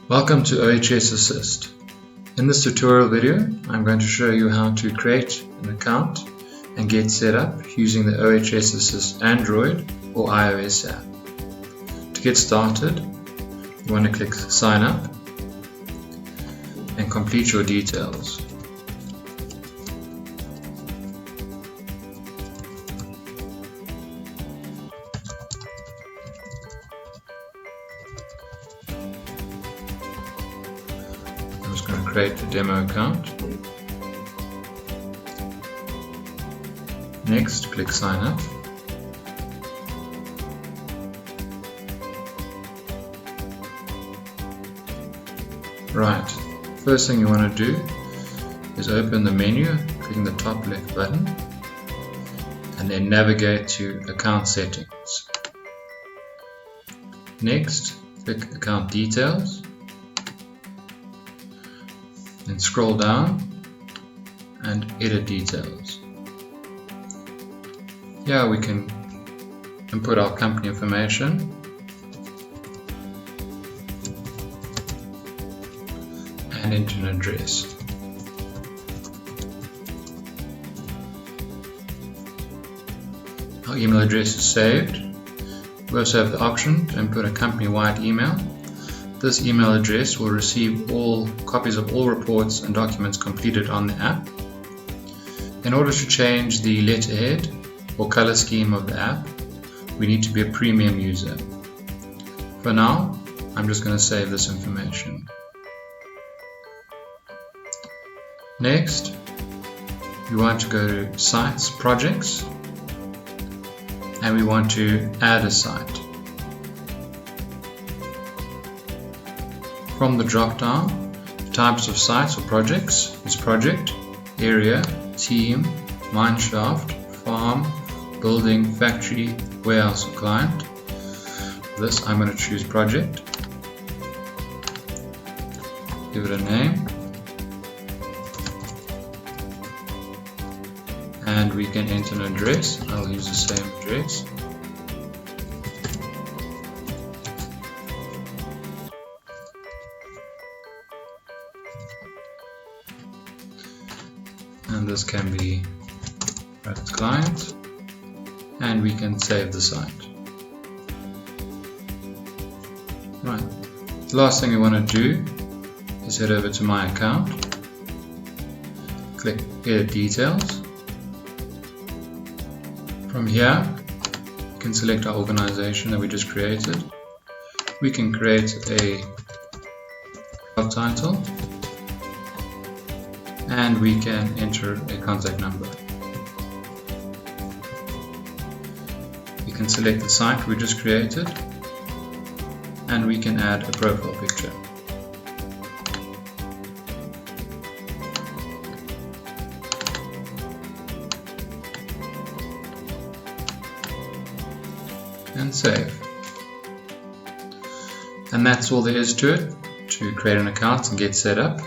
Welcome to OHS Assist. In this tutorial video, I'm going to show you how to create an account and get set up using the OHS Assist Android or iOS app. To get started, you want to click Sign Up and complete your details. I'm just going to create the demo account. Next, click Sign Up. Right, first thing you want to do is open the menu, clicking the top left button, and then navigate to Account Settings. Next, click Account Details. Then scroll down and edit details. Here we can input our company information and enter an address. Our email address is saved. We also have the option to input a company-wide email. This email address will receive all copies of all reports and documents completed on the app. In order to change the letterhead or color scheme of the app, we need to be a premium user. For now, I'm just going to save this information. Next, we want to go to Sites, Projects, and we want to add a site. From the drop-down, types of sites or projects is Project, Area, Team, Mineshaft, Farm, Building, Factory, Warehouse or Client. For this, I'm going to choose Project. Give it a name. And we can enter an address. I'll use the same address. And this can be private client, and we can save the site. Right, the last thing we want to do is head over to My Account, click Edit Details. From here, we can select our organization that we just created. We can create a job title, and we can enter a contact number. We can select the site we just created, and we can add a profile picture. And save. And that's all there is to it, to create an account and get set up.